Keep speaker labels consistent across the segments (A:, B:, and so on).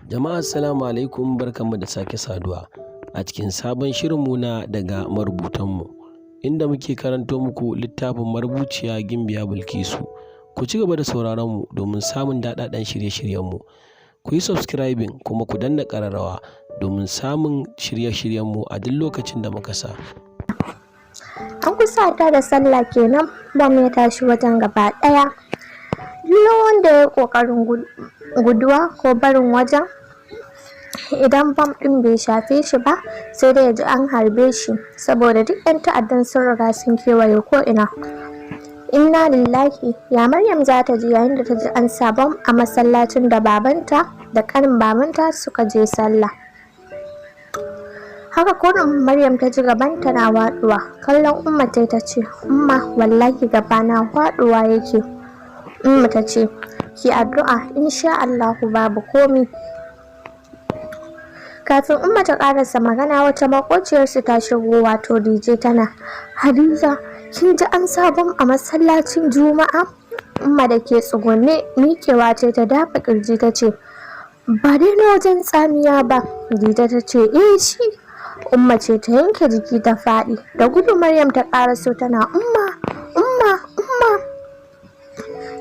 A: Jama'a assalamu alaikum, barkanmu da sake saduwa a cikin sabon shirinmu na daga marubutanmu, inda muke karanto muku littafin marubuciya Gimbiya Bilkisu. Ku ci gaba da sauraron mu domin samun daɗaɗɗen shirye-shiryenmu. Ku yi subscribing kuma ku danna ƙararrawa domin samun shirye-shiryenmu a duk lokacin da muka sa.
B: An kusa ta da sallah kenan, bam ya tashi wajen gaba ɗaya. Duk wanda ya ƙoƙarin guduwa ko barin wajen, idan bam ɗin bai shafe shi ba sai dai ya ji an harbe shi, saboda duk 'yan ta'addan sun riga sun kewaye ko'ina. Inna lillahi, ya Maryam za ta ji yayin da ta ji an sa bam a masallacin da babanta da ƙanin babanta suka je sallah. Haka kurin Maryam ta ji gabanta na waɗuwa. Kallon Umma ta ce, Umma wallahi gabana waɗuwa yake. Umma ta ce, ki addu'a insha Allahu babu komi. Kafin Umma ta karasa magana, wata makociyarsu ta shigo, wato DJ, tana, Hadiza, kin ji an sabon a masallacin Juma'a? Umma da ke tsugunne miƙewa ce ta dafa kirji ta ce, ba dai na wajen tsamiya ba. DJ ta ce, shi. Umma ce ta yanke jiki ta faɗi. Da gudu Maryam ta karaso tana, Umma.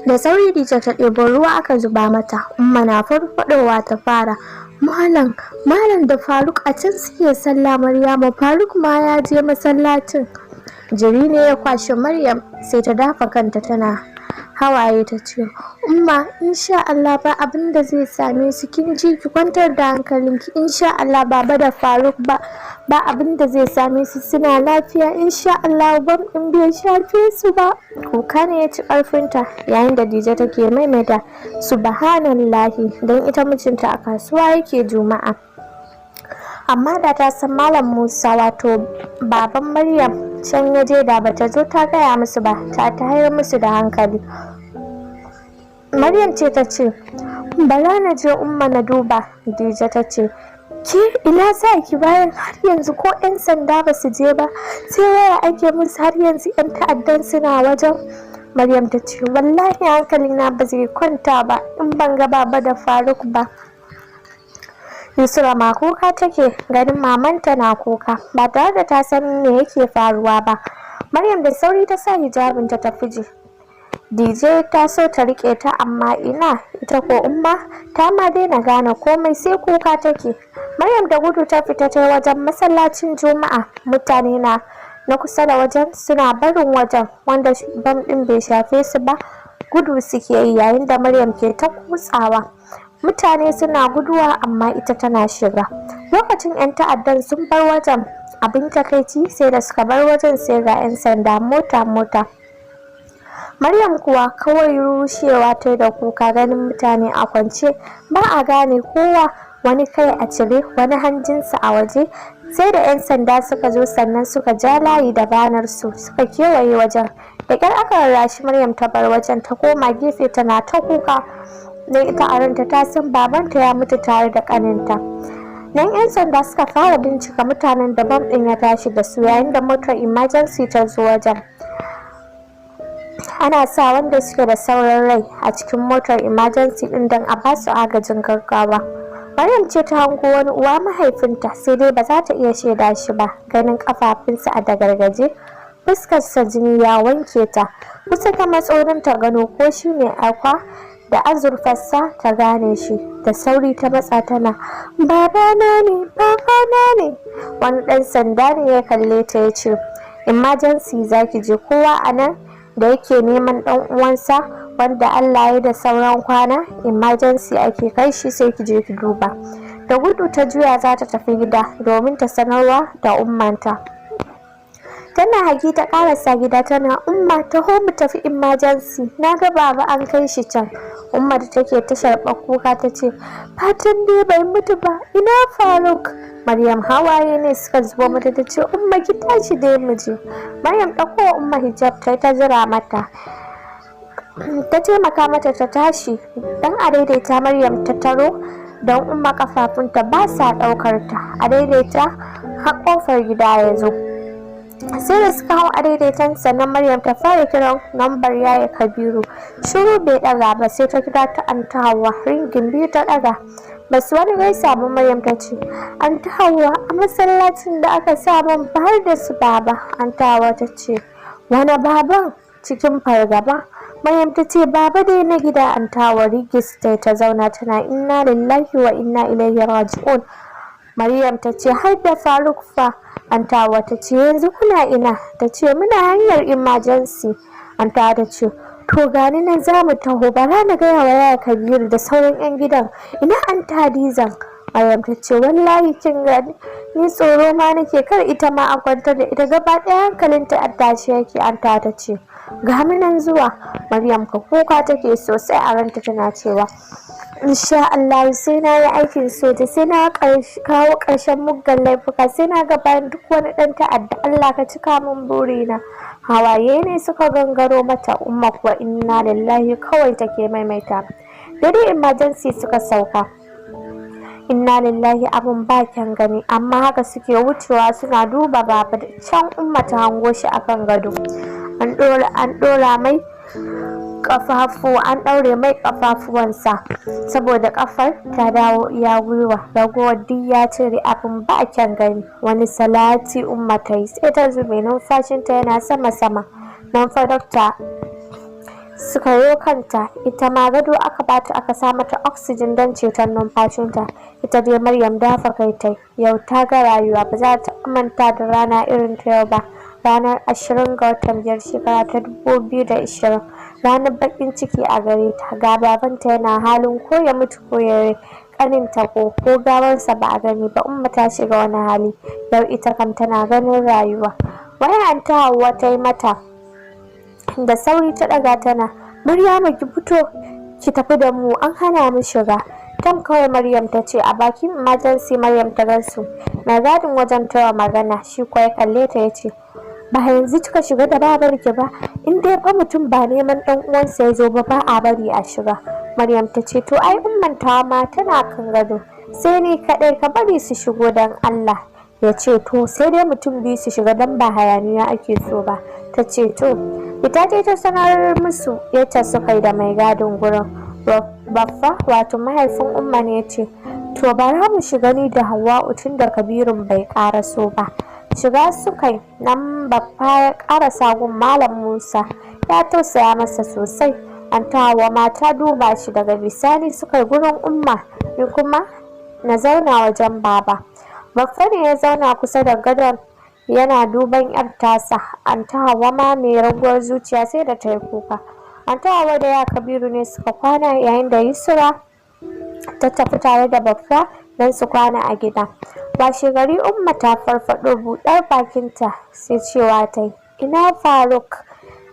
B: Da sauri Dija ta ɗebo ruwa aka zuba mata. Umma na farfadowa ta fara, Malam da Faruk a can suke sallah Maryamu, Faruk ma ya je masallacin. Jiri ne ya kwashe Maryam, sai ta dafa kanta tana hawaye ta ce, Umma insha Allah ba abin da zai same su, kin ji, ki kwantar da hankalinki, insha Allah baba da Faruk ba abin da zai same su, suna lafiya insha Allah, bam in bai shafe su ba. Kuka ne ya ci karfinta yayin da Dija take maimaita subhanallahi, don ita mijinta a kasuwa yake Juma'a. Amma da ta san Malam Musa, wato baban Maryam, can ya je da bata zo ta gaya musu ba, ta tayar musu da hankali. Maryam ce ta ce, bala na je Umma na duba. Dija ta ce, ke ina sa ki bayan har yanzu ko 'yan sanda ba su je ba, sai waya ake musu har yanzu 'yan ta'addan suna wajen. Maryam ta ce, wallahi hankalina ba zai kwanta ba in ban ga baba da Faruk ba. Yusra ma kuka take, ganin mamanta na kuka ba tare da ta san me yake faruwa ba. Maryam da sauri ta sa hijabinta ta fije. DJ ta so ta rike ta, amma ina, ita ko Umma ta ma daina gane komai sai kuka take. Maryam da gudu ta fita ta wajen masallacin Juma'a. Mutane na kusa da wajen suna barin wajen, wanda bam din bai shafe su ba gudu suke yi, yayin da Maryam ke ta kutsawa. Mutane suna guduwa amma ita tana shiga. Lokacin 'yan ta'addan sun bar wajen. Abin takaici, sai da suka bar wajen sai ga 'yan sanda mota. Maryam kuwa kawai rushewa ta da kuka, ganin mutane a kwance ba a gane kowa, wani kai a cire, wani hanjinsa a waje. Sai da 'yan sanda suka zo sannan suka ja layi da banar su suka kewaye wajen. Da ƙyar aka rarrashi Maryam ta bar wajen, ta koma gefe tana ta kuka. Don ita a ranta ta san babanta ya mutu tare da ƙaninta. Nan 'yan sanda suka fara bincika mutanen da bam ɗin ya tashi da su, yayin da motar emergency ta zo wajen. Ana sa wanda suke da sauran rai a cikin motar emergency ɗin don a basu agajin gaggawa. Maryam ce ta hango wani uwa mahaifinta, sai dai ba za ta iya shaida shi ba, ganin kafafunsa a dagargaje, fuskarsa jini ya wanke ta. Kusa ta matsorin ta gano ko shi ne akwa da azurfarsa, ta gane shi. Da sauri ta matsa tana, babana ne. Wani ɗan sanda ne ya kalle ta ya ce, emergency zaki je, kowa a nan da yake neman ɗan uwansa wanda Allah ya da sauran kwana, emergency ake kai shi, sai ki je ki duba. Da gudu ta juya za ta tafi gida domin ta sanarwa da ummanta. Tana haki ta karasa gida tana, Umma taho mu tafi emergency, na ga baba an kai shi can. Umma da take ta sharɓar kuka ta ce, fatan dai bai mutu ba, ina Faruk? Maryam hawaye ne suka zubo mata ta ce, Umma ki tashi dai mu je. Maryam ɗauko Umma hijab ta jira mata, ta taimaka mata ta tashi. Dan a daidaita Maryam ta taro, don Umma kafafunta ba sa ɗaukar ta. A daidaita har ƙofar gida ya zo. Sai da suka hau a daidaitan, sannan Maryam ta fara kiran lambar yaya Kabiru. Shiru bai ɗaga ba, sai ta kira ta Anta Hauwa, ringin biyu ta ɗaga. basu wani gaisa ba. Maryam ta ce, Anta Hauwa, a masallacin da aka sa min har da su baba. Anta Hauwa ta ce, wani baban? Cikin fargaba Maryam ta ce, baba dai na gida. Anta Hauwa rigis ta zauna tana inna lillahi wa inna ilaihi raji'un. Maryam ta ce, har da Faruk fa? Anta Hauwa ta ce, yanzu kuna ina? Ta ce, muna hanyar emergency. Anta Hauwa ta ce, to gani nan za mu taho, bara na gaya wa yaya Kabiru da sauran 'yan gidan. Ina Anta Hadizan? Maryam ta ce, wallahi kin gani ni tsoro ma nake kar ita ma a kwantar da ita, gaba ɗaya hankalinta a tashi yake. Anta ta ce, ga mu nan zuwa. Maryam ka kuka take sosai a ranta tana cewa, insha Allah sai na yi aikin soja, sai na kawo ƙarshen muggan laifuka, sai na ga bayan duk wani ɗan ta'adda. Allah ka cika min burina. Hawaye ne suka gangaro mata. Umma kuwa inna lillahi kawai take maimaita. Dare emergency suka sauka. Inna lillahi abun ba kyan gani, amma haka suke wucewa suna duba baba da can Umma ta hango shi akan gado. An ɗora mai an ɗaure mai ƙafafuwansa saboda ƙafar ta dawo iya gwiwa, ragowar duk ya cire. abin ba kyan gani. Wani salati Umma ta yi sai ta zube, numfashinta yana sama-sama. Nan fa dokta suka yo kanta, ita ma gado aka bata, aka sa mata oxygen don ceton numfashinta. Ita dai Maryam dafa kai ta yau ta ga rayuwa, ba za ta manta da rana irin ta yau ba. Ranar 20 ga watan 5 shekara ta 2020, ranar bakin ciki a gare ta. Ga babanta yana halin ko ya mutu ko ya rai, kaninta ko gawarsa ba a gani ba. Umma ta shiga wani hali yau, ita kam tana ganin rayuwa. Waya Anta Hauwa ta yi mata da sauri ta daga tana, Maryamu ki fito ki tafi da mu, an hana mu shiga. Tam kawai Maryam ta ce. A bakin emergency Maryam ta gansu. Mai gadin wajen tawa magana, shi kuwa ya kalle ta ya ce, ba yanzu kika shiga da babarki ba? In dai fa mutum ba neman dan uwansa ya zo ba, ba a bari a shiga. Maryam ta ce, to ai umman ta ma tana kan gado, sai ni kadai, ka bari su shigo dan Allah. Ya ce, to sai dai mutum biyu su shiga dan ba hayaniya ake so ba. Ta ce, to ita ce ta sanar musu yadda suka yi da mai gadin gurin. Baffa wato mahaifin Umma ne ya ce, to bara mu shiga ni da Hawwa'u tun da Kabirun bai karaso ba. Shiga suka yi. Nan Baffa ya karasa gun Malam Musa, ya tausaya masa sosai. Anta Hauwa ma ta duba shi, daga bisani suka yi gurin Umma, ni kuma na zauna wajen baba. Baffa ne ya zauna kusa da gadon yana duban yar tasa. Anta Hauwa ma mai raguwar zuciya sai da ta yi kuka. Anta Hauwa da ya Kabiru ne suka kwana, yayin da Yusra ta tafi tare da Baffa don su kwana a gida. Washe gari Umma ta farfado, buɗar bakinta sai cewa ta yi, ina Faruk?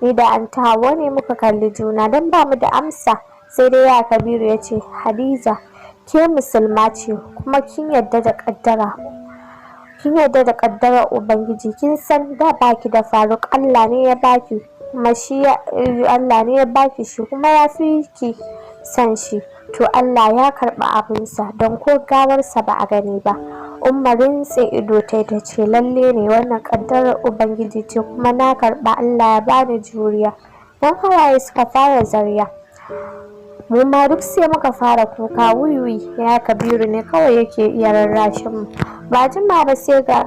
B: Ni da Anta Hauwa ne muka kalli juna don ba mu da amsa, sai dai ya Kabiru ya ce, Hadiza ke musulma ce kuma kin yarda da kaddara Ubangiji, kin san da baki da Faruk, Allah ne ya baki kuma shi kuma ya fi ki san shi. To Allah ya karɓi abinsa don ko gawarsa ba a gani ba. Umarin sai ido ta ce, lalle ne wannan kaddarar Ubangiji ce kuma na karɓa, Allah ya bani juriya. Dan hawaye suka fara zarya. Mu ma duk sai muka fara kuka wiwi. Ya Kabiru ne kawai yake iya rarrashin mu. Ba jima ba sai ga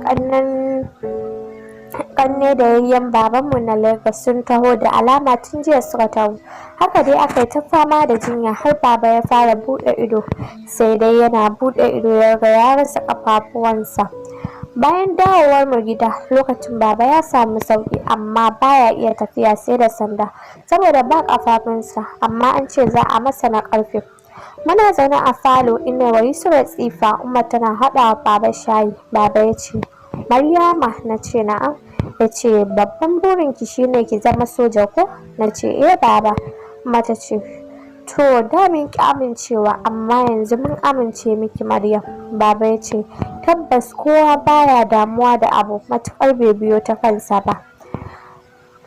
B: kanne da yayyen babanmu na Lagos sun taho, da alama tun jiya suka taho. Haka dai aka yi ta fama da jinya har baba ya fara buɗe ido, sai dai yana buɗe ido ya ga ya rasa ƙafafuwansa. Bayan dawowar mu gida lokacin baba ya samu sauki, amma baya iya tafiya sai da sanda saboda ba ƙafafunsa, amma an ce za a masa na ƙarfe. Muna zaune a falo ina wa Yusra tsifa, Umma tana haɗa wa baba shayi. Baba ya ce, Maryama? Na ce na'am. Ya ce, babban burinki shine ki zama soja ko? Na ce eh baba. Umma ta ce, to da min ki amincewa, amma yanzu mun amince miki Maryam. Baba ya ce, tabbas kowa baya damuwa da abu matukar bai biyo ta kansa ba.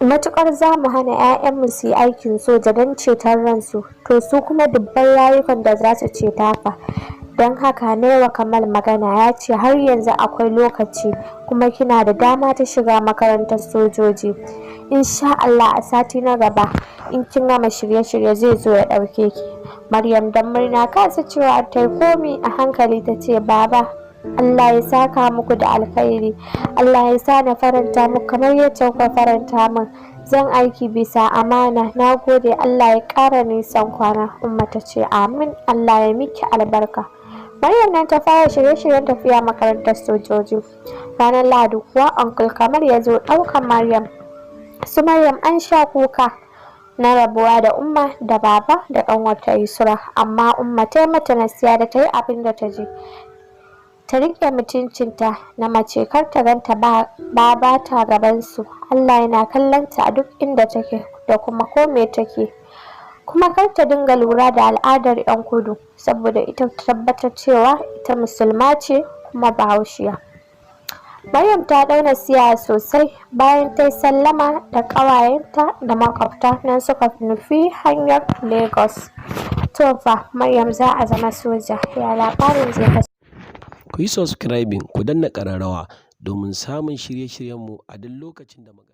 B: Matukar za mu hana 'ya'yanmu su yi aikin soja don ceton ransu, to su kuma dubban rayukan da za su ceta fa. Don haka ne wa Kamal magana, ya ce har yanzu akwai lokaci kuma kina da dama ta shiga makarantar sojoji. Insha Allah a sati na gaba in kin gama shirye-shirye zai zo ya ɗauke ki. Maryam dan murna kasa cewa ta yi komi a hankali ta ce, Baba, Allah ya saka muku da alkhairi, Allah ya sa na faranta muku kamar yadda kuka faranta min. Zan aiki bisa amana, na gode, Allah ya ƙara nisan kwana. Umma ta ce, Amin, Allah ya miki albarka. Maryam nan ta fara shirye-shiryen tafiya makarantar sojoji. Ranar Lahadi kuwa Uncle Kamal ya zo ɗaukan Maryam. Su Maryam an sha kuka na rabuwa da Umma da Baba da ƙanwarta Yusra, amma Umma ta yi mata nasiha da ta yi abin da ta je. Ta riƙe mutuncinta na mace, kar ta ganta ba ta gabansu. Allah yana kallonta a duk inda take da kuma ko me take. Kuma kar ta dinga lura da al'adar 'yan kudu, saboda ita ta tabbatar cewa ita musulma ce kuma bahaushiya. Maryam ta ɗau nasiha sosai. Bayan ta yi sallama da ƙawayenta da makwabta, nan suka nufi hanyar Lagos. To fa, Maryam za a zama soja, ya labarin zai kasance?
A: Ku yi subscribing, ku danna ƙararrawa domin samun shirye-shiryenmu a duk lokacin da muka